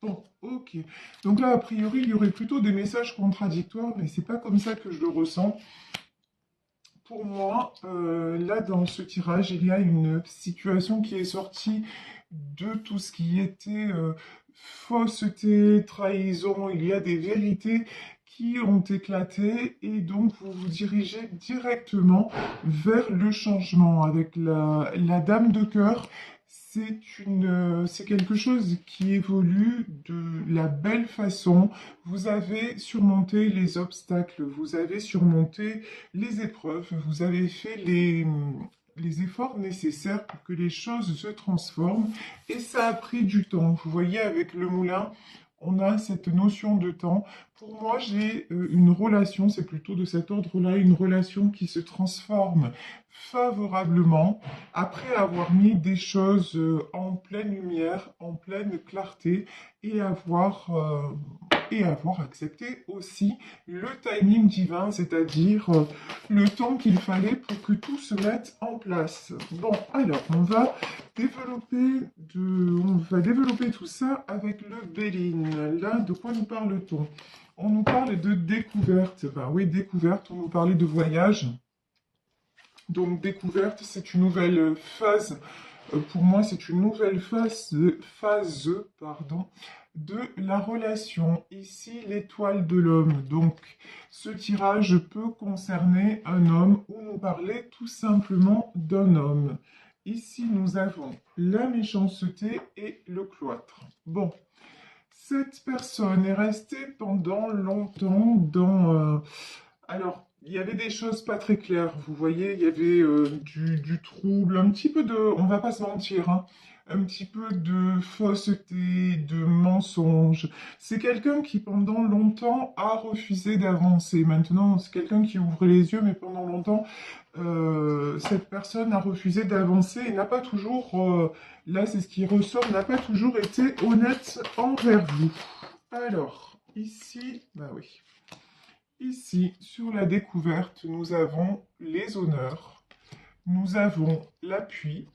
Bon, ok. Donc là, a priori, il y aurait plutôt des messages contradictoires, mais c'est pas comme ça que je le ressens. Pour moi, là, dans ce tirage, il y a une situation qui est sortie de tout ce qui était fausseté, trahison. Il y a des vérités qui ont éclaté et donc vous vous dirigez directement vers le changement avec la dame de cœur. C'est quelque chose qui évolue de la belle façon. Vous avez surmonté les obstacles, vous avez surmonté les épreuves, vous avez fait les efforts nécessaires pour que les choses se transforment et ça a pris du temps. Vous voyez, avec le moulin, on a cette notion de temps. Pour moi, j'ai une relation, c'est plutôt de cet ordre-là, une relation qui se transforme favorablement après avoir mis des choses en pleine lumière, en pleine clarté et avoir accepté aussi le timing divin, c'est-à-dire le temps qu'il fallait pour que tout se mette en place. Bon, alors, on va développer tout ça avec le Béline. Là, de quoi nous parle-t-on? On nous parle de découverte. Ben oui, découverte, on nous parlait de voyage. Donc, découverte, c'est une nouvelle phase. Pour moi, c'est une nouvelle phase, pardon, de la relation. Ici, l'étoile de l'homme. Donc, ce tirage peut concerner un homme ou nous parler tout simplement d'un homme. Ici, nous avons la méchanceté et le cloître. Bon, cette personne est restée pendant longtemps alors, il y avait des choses pas très claires, vous voyez, il y avait du trouble, un petit peu de, on va pas se mentir, hein, un petit peu de fausseté, de mensonge. C'est quelqu'un qui pendant longtemps a refusé d'avancer. Maintenant, c'est quelqu'un qui ouvre les yeux, mais pendant longtemps, cette personne a refusé d'avancer et n'a pas toujours, là c'est ce qui ressort, n'a pas toujours été honnête envers vous. Alors, ici, bah oui. Ici, sur la découverte, nous avons les honneurs, nous avons l'appui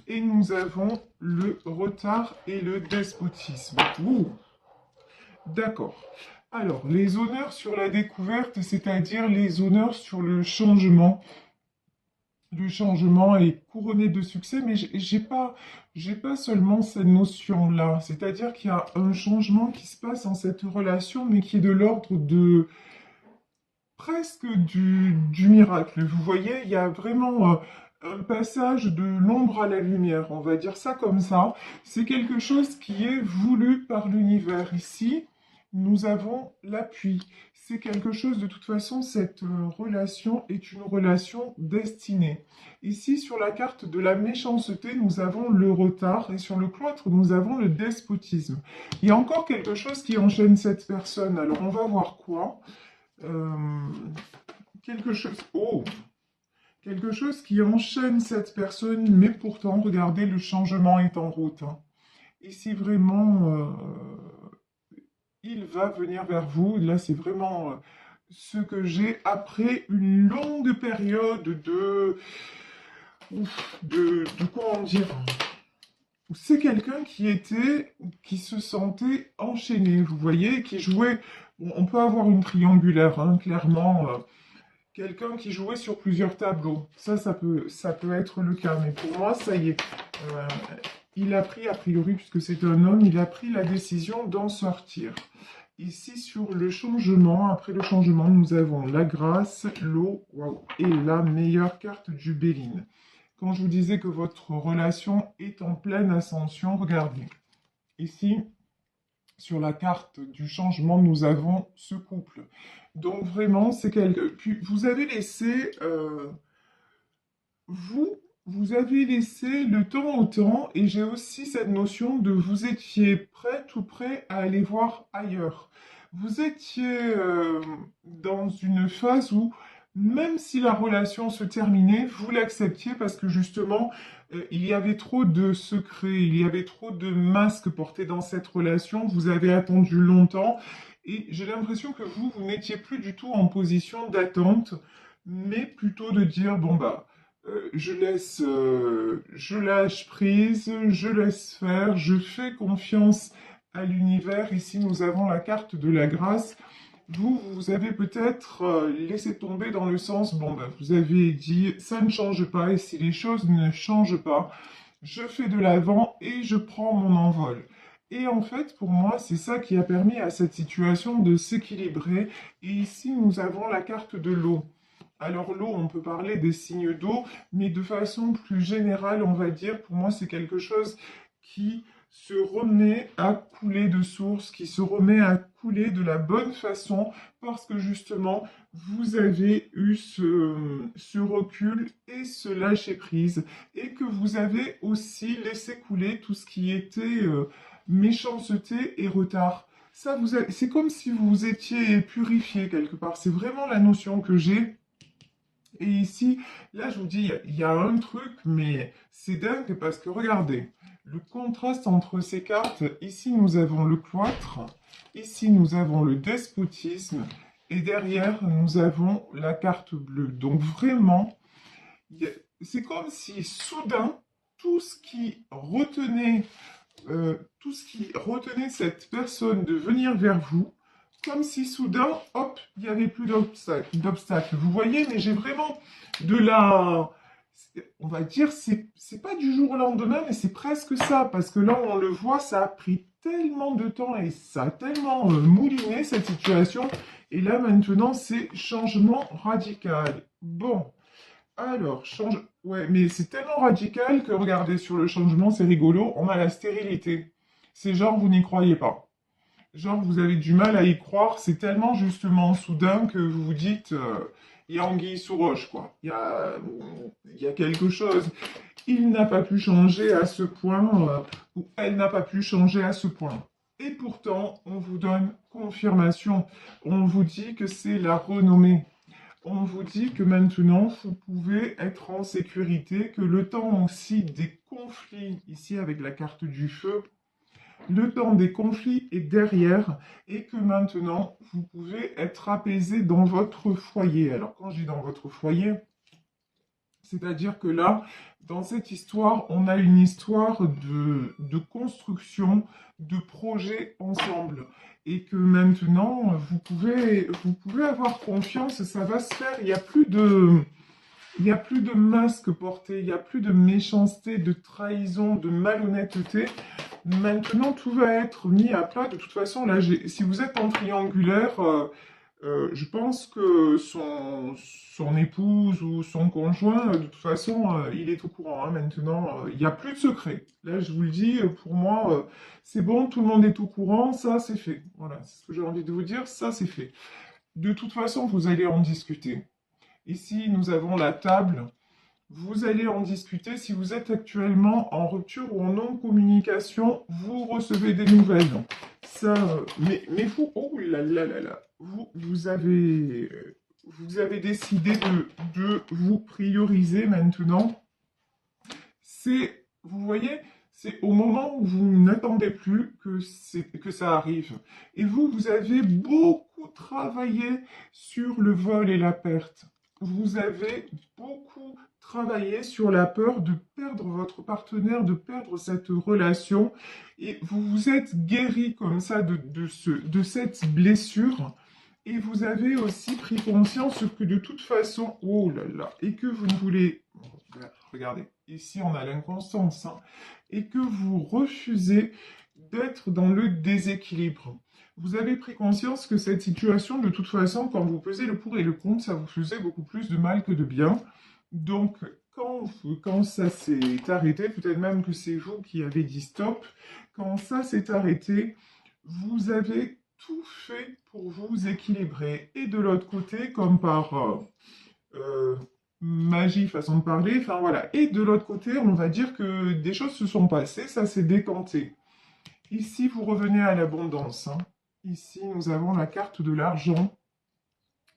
et nous avons le retard et le despotisme. Ouh, d'accord. Alors, les honneurs sur la découverte, c'est-à-dire les honneurs sur le changement. Le changement est couronné de succès, mais j'ai pas seulement cette notion-là. C'est-à-dire qu'il y a un changement qui se passe dans cette relation, mais qui est de l'ordre de presque du miracle. Vous voyez, il y a vraiment un passage de l'ombre à la lumière, on va dire ça comme ça. C'est quelque chose qui est voulu par l'univers. Ici, nous avons l'appui. C'est quelque chose, de toute façon, cette relation est une relation destinée. Ici, sur la carte de la méchanceté, nous avons le retard et sur le cloître, nous avons le despotisme. Il y a encore quelque chose qui enchaîne cette personne. Alors, on va voir quoi. Euh, oh, quelque chose qui enchaîne cette personne, mais pourtant, regardez, le changement est en route, hein. Ici, vraiment, il va venir vers vous. Là, c'est vraiment ce que j'ai après une longue période de comment dire. C'est quelqu'un qui se sentait enchaîné, vous voyez, qui jouait. Bon, on peut avoir une triangulaire, hein, clairement. Quelqu'un qui jouait sur plusieurs tableaux. Ça peut être le cas. Mais pour moi, ça y est. Euh, il a pris, a priori, puisque c'est un homme, il a pris la décision d'en sortir. Ici, sur le changement, après le changement, nous avons la grâce, l'eau, waouh, et la meilleure carte du Béline. Quand je vous disais que votre relation est en pleine ascension, regardez. Ici, sur la carte du changement, nous avons ce couple. Donc vraiment, c'est quelque... Puis vous avez laissé... vous, vous avez laissé le temps au temps, et j'ai aussi cette notion de vous étiez prêt, tout prêt à aller voir ailleurs. Vous étiez dans une phase où, même si la relation se terminait, vous l'acceptiez parce que justement, il y avait trop de secrets, il y avait trop de masques portés dans cette relation, vous avez attendu longtemps, et j'ai l'impression que vous n'étiez plus du tout en position d'attente, mais plutôt de dire, bon bah, je lâche prise, je laisse faire, je fais confiance à l'univers. Ici, nous avons la carte de la grâce. Vous avez peut-être laissé tomber dans le sens, bon, ben, vous avez dit, ça ne change pas, et si les choses ne changent pas, je fais de l'avant et je prends mon envol. Et en fait, pour moi, c'est ça qui a permis à cette situation de s'équilibrer. Et ici, nous avons la carte de l'eau. Alors l'eau, on peut parler des signes d'eau, mais de façon plus générale, on va dire, pour moi, c'est quelque chose qui se remet à couler de source, qui se remet à couler de la bonne façon, parce que justement, vous avez eu ce recul et ce lâcher-prise, et que vous avez aussi laissé couler tout ce qui était méchanceté et retard. Ça, c'est comme si vous étiez purifié quelque part. C'est vraiment la notion que j'ai. Et ici, là, je vous dis, il y a un truc, mais c'est dingue parce que regardez, le contraste entre ces cartes, ici nous avons le cloître, ici nous avons le despotisme, et derrière nous avons la carte bleue. Donc vraiment, c'est comme si soudain, tout ce qui retenait, cette personne de venir vers vous, comme si soudain, hop, il n'y avait plus d'obstacle. Vous voyez, mais j'ai vraiment de la... On va dire, c'est pas du jour au lendemain, mais c'est presque ça, parce que là, on le voit, ça a pris tellement de temps et ça a tellement mouliné cette situation. Et là, maintenant, c'est changement radical. Bon, alors, ouais, mais c'est tellement radical que, regardez, sur le changement, c'est rigolo, on a la stérilité. C'est genre, vous n'y croyez pas. Genre, vous avez du mal à y croire, c'est tellement justement soudain que vous vous dites, il y a anguille sous roche, quoi. Il y a quelque chose. Il n'a pas pu changer à ce point, ou elle n'a pas pu changer à ce point. Et pourtant, on vous donne confirmation. On vous dit que c'est la renommée. On vous dit que maintenant, vous pouvez être en sécurité, que le temps aussi des conflits, ici avec la carte du feu, le temps des conflits est derrière et que maintenant, vous pouvez être apaisé dans votre foyer. Alors, quand je dis dans votre foyer, c'est-à-dire que là, dans cette histoire, on a une histoire de construction, de projet ensemble. Et que maintenant, vous pouvez avoir confiance, ça va se faire. Il n'y a plus de masque porté, il n'y a plus de méchanceté, de trahison, de malhonnêteté. Maintenant, tout va être mis à plat. De toute façon, là, si vous êtes en triangulaire, je pense que son épouse ou son conjoint, de toute façon, il est au courant. Hein, maintenant, il n'y a plus de secret. Là, je vous le dis, pour moi, c'est bon, tout le monde est au courant, ça, c'est fait. Voilà, c'est ce que j'ai envie de vous dire, ça, c'est fait. De toute façon, vous allez en discuter. Ici, nous avons la table. Vous allez en discuter. Si vous êtes actuellement en rupture ou en non-communication, vous recevez des nouvelles. Ça, mais vous, oh là là là là, vous avez décidé de vous prioriser maintenant. Vous voyez, c'est au moment où vous n'attendez plus que ça arrive. Et vous avez beaucoup travaillé sur le vol et la perte. Vous avez beaucoup travaillé sur la peur de perdre votre partenaire, de perdre cette relation. Et vous vous êtes guéri comme ça de cette blessure. Et vous avez aussi pris conscience que de toute façon, oh là là, et que vous ne voulez... Regardez, ici on a l'inconstance, hein, et que vous refusez d'être dans le déséquilibre. Vous avez pris conscience que cette situation, de toute façon, quand vous pesez le pour et le contre, ça vous faisait beaucoup plus de mal que de bien. Donc, quand ça s'est arrêté, peut-être même que c'est vous qui avez dit stop, quand ça s'est arrêté, vous avez tout fait pour vous équilibrer. Et de l'autre côté, comme par magie, façon de parler, enfin voilà. Et de l'autre côté, on va dire que des choses se sont passées, ça s'est décanté. Ici, vous revenez à l'abondance. Hein. Ici, nous avons la carte de l'argent.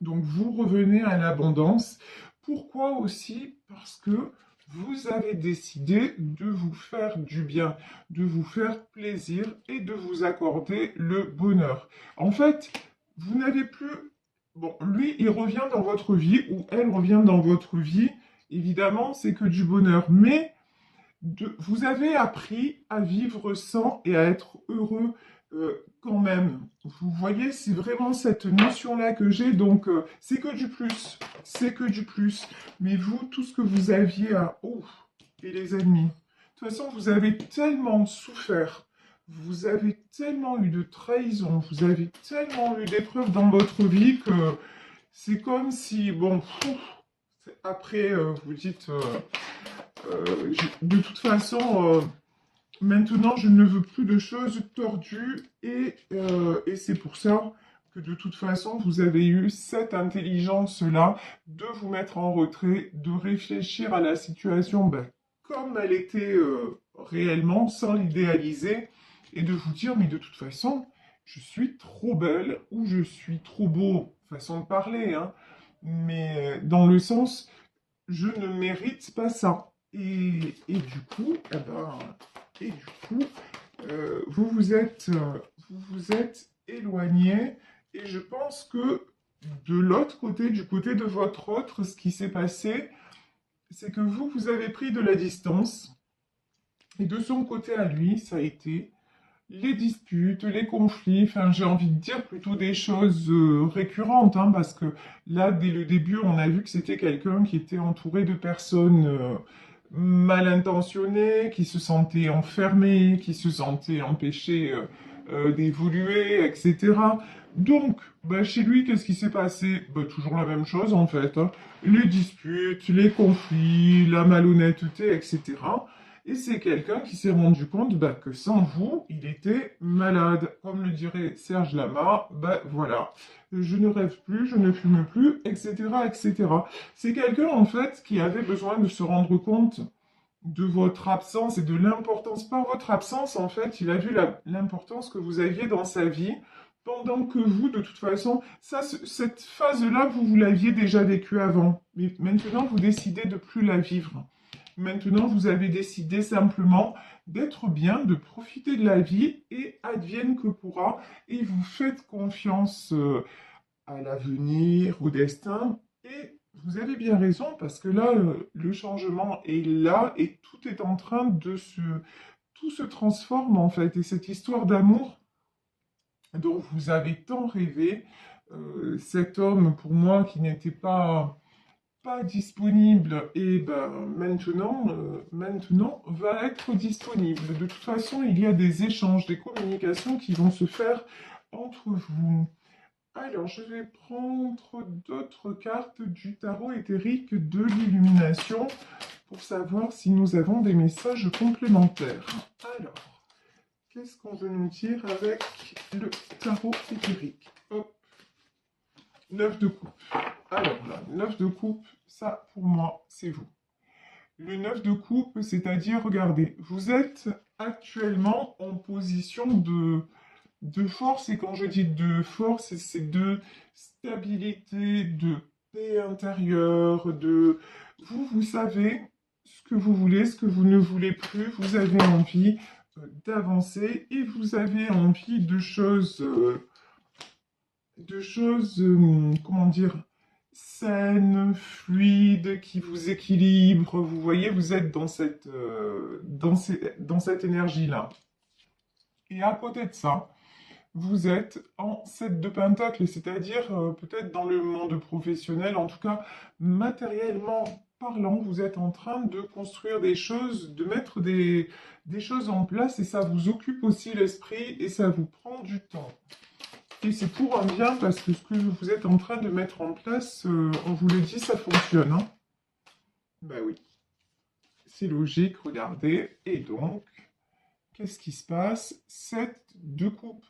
Donc, vous revenez à l'abondance. Pourquoi aussi? Parce que vous avez décidé de vous faire du bien, de vous faire plaisir et de vous accorder le bonheur. En fait, vous n'avez plus... Bon, lui, il revient dans votre vie ou elle revient dans votre vie. Évidemment, c'est que du bonheur. Mais vous avez appris à vivre sans et à être heureux quand même. Vous voyez, c'est vraiment cette notion-là que j'ai, donc c'est que du plus, c'est que du plus. Mais vous, tout ce que vous aviez à... Oh, et les ennemis. De toute façon, vous avez tellement souffert, vous avez tellement eu de trahison, vous avez tellement eu d'épreuves dans votre vie que c'est comme si, bon, après, vous dites, de toute façon, maintenant, je ne veux plus de choses tordues et c'est pour ça que de toute façon, vous avez eu cette intelligence-là de vous mettre en retrait, de réfléchir à la situation ben, comme elle était réellement, sans l'idéaliser, et de vous dire, mais de toute façon, je suis trop belle ou je suis trop beau, façon de parler, hein, mais dans le sens, je ne mérite pas ça. Et du coup, eh ben, et du coup, vous vous êtes éloigné. Et je pense que de l'autre côté, du côté de votre autre, ce qui s'est passé, c'est que vous avez pris de la distance. Et de son côté à lui, ça a été les disputes, les conflits, enfin j'ai envie de dire plutôt des choses récurrentes, hein, parce que là, dès le début, on a vu que c'était quelqu'un qui était entouré de personnes mal intentionnées, qui se sentaient enfermées, qui se sentaient empêchées d'évoluer, etc. Donc, bah, chez lui, qu'est-ce qui s'est passé? Bah, toujours la même chose en fait, hein. Les disputes, les conflits, la malhonnêteté, etc. Et c'est quelqu'un qui s'est rendu compte bah, que sans vous, il était malade. Comme le dirait Serge Lama, bah voilà, je ne rêve plus, je ne fume plus, etc., etc. C'est quelqu'un en fait qui avait besoin de se rendre compte de votre absence et de l'importance. Par votre absence, en fait, il a vu l'importance que vous aviez dans sa vie, pendant que vous, de toute façon, ça, cette phase-là, vous l'aviez déjà vécue avant. Mais maintenant, vous décidez de plus la vivre. Maintenant, vous avez décidé simplement d'être bien, de profiter de la vie et advienne que pourra. Et vous faites confiance à l'avenir, au destin. Et vous avez bien raison parce que là, le changement est là et tout est en train de se... Tout se transforme en fait. Et cette histoire d'amour dont vous avez tant rêvé, cet homme pour moi qui n'était pas disponible et ben maintenant va être disponible. De toute façon, il y a des échanges, des communications qui vont se faire entre vous. Alors, je vais prendre d'autres cartes du tarot éthérique de l'illumination pour savoir si nous avons des messages complémentaires. Alors, qu'est-ce qu'on veut nous dire avec le tarot éthérique? Hop, 9 de coupe. Alors là, 9 de coupe, ça pour moi, c'est vous. Le 9 de coupe, c'est-à-dire, regardez, vous êtes actuellement en position de force, et quand je dis de force, c'est de stabilité, de paix intérieure, de... vous savez ce que vous voulez, ce que vous ne voulez plus, vous avez envie d'avancer, et vous avez envie de choses, comment dire, saines, fluides, qui vous équilibrent. Vous voyez, vous êtes dans dans cette énergie-là. Et à côté de ça, vous êtes en 7 de pentacle, c'est-à-dire peut-être dans le monde professionnel, en tout cas matériellement parlant, vous êtes en train de construire des choses, de mettre des choses en place et ça vous occupe aussi l'esprit et ça vous prend du temps. Et c'est pour un bien parce que ce que vous êtes en train de mettre en place, on vous le dit, ça fonctionne, hein. Ben oui, c'est logique, regardez. Et donc, qu'est-ce qui se passe? 7 de coupe.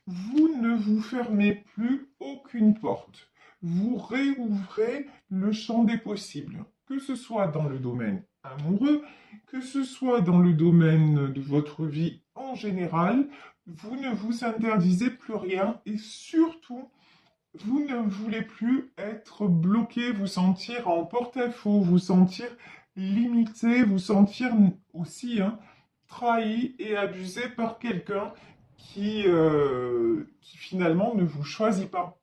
Vous ne vous fermez plus aucune porte. Vous réouvrez le champ des possibles, que ce soit dans le domaine amoureux, que ce soit dans le domaine de votre vie en général. Vous ne vous interdisez plus rien et surtout, vous ne voulez plus être bloqué, vous sentir en porte-à-faux, vous sentir limité, vous sentir aussi hein, trahi et abusé par quelqu'un qui finalement ne vous choisit pas.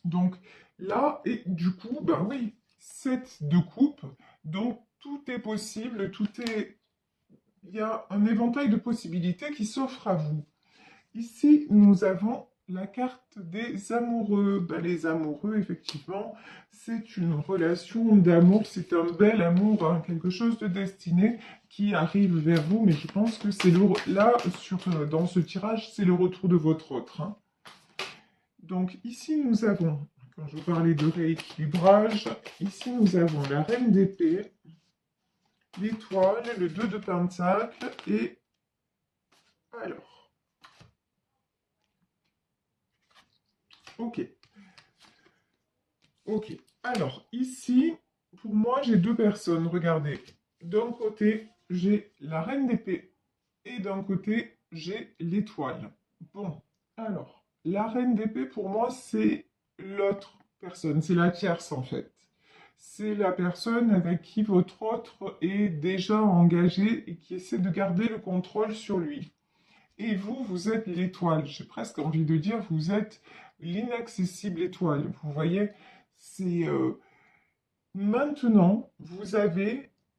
Donc là, et du coup, ben oui, 7 de coupe, donc tout est possible, il y a un éventail de possibilités qui s'offre à vous. Ici, nous avons la carte des amoureux. Ben, les amoureux, effectivement, c'est une relation d'amour, c'est un bel amour, hein, quelque chose de destiné qui arrive vers vous, mais je pense que c'est là, dans ce tirage, c'est le retour de votre autre, hein. Donc ici, nous avons, quand je vous parlais de rééquilibrage, ici nous avons la reine d'épée, l'étoile, le 2 de pentacle et alors, ok, ok. Alors ici, pour moi, j'ai deux personnes. Regardez, d'un côté, j'ai la reine d'épée et d'un côté, j'ai l'étoile. Bon, alors, la reine d'épée, pour moi, c'est l'autre personne, c'est la tierce en fait. C'est la personne avec qui votre autre est déjà engagé et qui essaie de garder le contrôle sur lui. Et vous, vous êtes l'étoile. J'ai presque envie de dire, vous êtes l'inaccessible étoile. Vous voyez, c'est maintenant,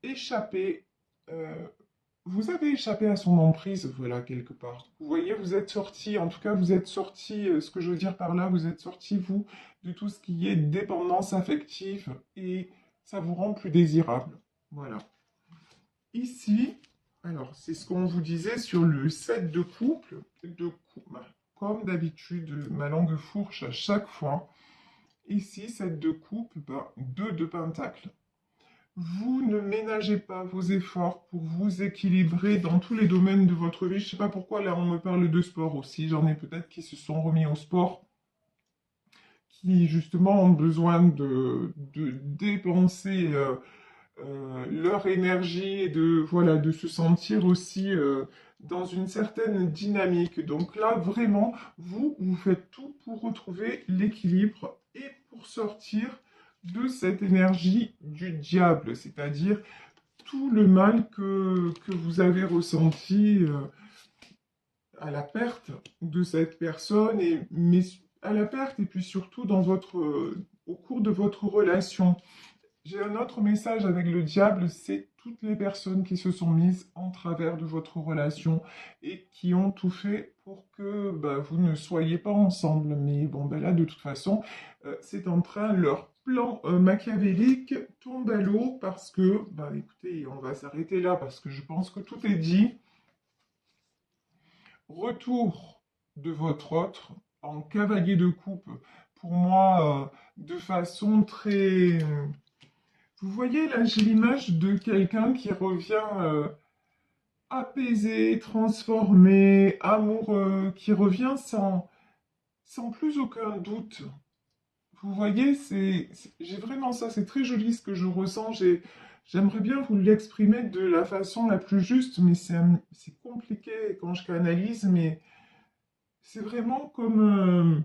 échappé, euh, vous avez échappé à son emprise, voilà, quelque part. Vous voyez, vous êtes sorti, en tout cas, vous êtes sorti, ce que je veux dire par là, vous êtes sorti, vous, de tout ce qui est dépendance affective et ça vous rend plus désirable. Voilà. Ici, alors, c'est ce qu'on vous disait sur le 7 de couple, comme d'habitude, ma langue fourche à chaque fois. Ici, 7 de couple, 2 de pentacle. Vous ne ménagez pas vos efforts pour vous équilibrer dans tous les domaines de votre vie. Je ne sais pas pourquoi, là, on me parle de sport aussi. J'en ai peut-être qui se sont remis au sport, qui justement ont besoin de dépenser leur énergie et voilà, de se sentir aussi dans une certaine dynamique. Donc là, vraiment, vous faites tout pour retrouver l'équilibre et pour sortir de cette énergie du diable, c'est-à-dire tout le mal que vous avez ressenti à la perte de cette personne, mais à la perte et puis surtout au cours de votre relation. J'ai un autre message avec le diable, c'est toutes les personnes qui se sont mises en travers de votre relation et qui ont tout fait pour que vous ne soyez pas ensemble. Mais bon, là, de toute façon, c'est en train, leur plan machiavélique tombe à l'eau parce que, écoutez, on va s'arrêter là parce que je pense que tout est dit. Retour de votre autre en cavalier de coupe, pour moi, de façon très... Vous voyez, là, j'ai l'image de quelqu'un qui revient apaisé, transformé, amoureux, qui revient sans plus aucun doute. Vous voyez, j'ai vraiment ça, c'est très joli ce que je ressens. J'aimerais bien vous l'exprimer de la façon la plus juste, mais c'est compliqué quand je canalise, mais c'est vraiment comme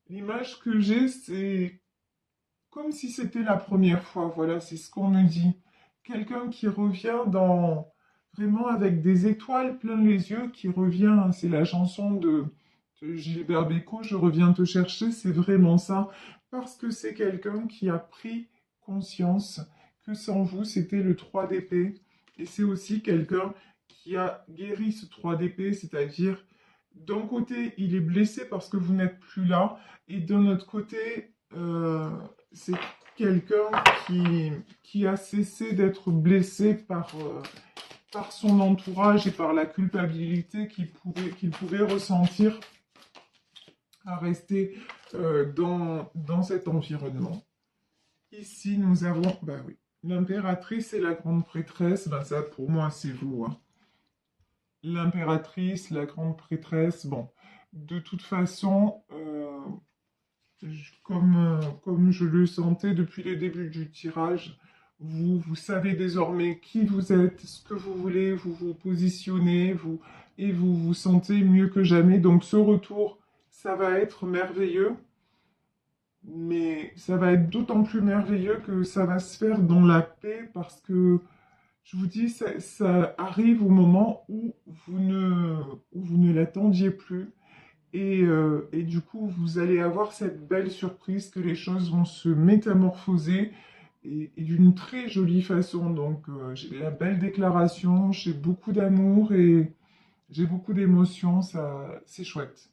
l'image que j'ai, c'est comme si c'était la première fois, voilà, c'est ce qu'on me dit. Quelqu'un qui revient vraiment avec des étoiles plein les yeux, qui revient, c'est la chanson de Gilbert Bécaud, Je reviens te chercher, c'est vraiment ça, parce que c'est quelqu'un qui a pris conscience que sans vous, c'était le 3 d'épée, et c'est aussi quelqu'un qui a guéri ce 3 d'épée, c'est-à-dire, d'un côté, il est blessé parce que vous n'êtes plus là, et d'un autre côté, c'est quelqu'un qui a cessé d'être blessé par son entourage et par la culpabilité qu'il pouvait ressentir à rester dans cet environnement. Ici, nous avons, oui, l'impératrice et la grande prêtresse. Ça, pour moi, c'est vous, hein. L'impératrice, la grande prêtresse, bon, de toute façon, comme je le sentais depuis le début du tirage, vous savez désormais qui vous êtes, ce que vous voulez, vous vous positionnez, et vous vous sentez mieux que jamais. Donc ce retour, ça va être merveilleux, mais ça va être d'autant plus merveilleux que ça va se faire dans la paix parce que, je vous dis, ça arrive au moment où vous ne l'attendiez plus. Et du coup, vous allez avoir cette belle surprise que les choses vont se métamorphoser et d'une très jolie façon. Donc, j'ai la belle déclaration, j'ai beaucoup d'amour et J'ai beaucoup d'émotions, ça, c'est chouette.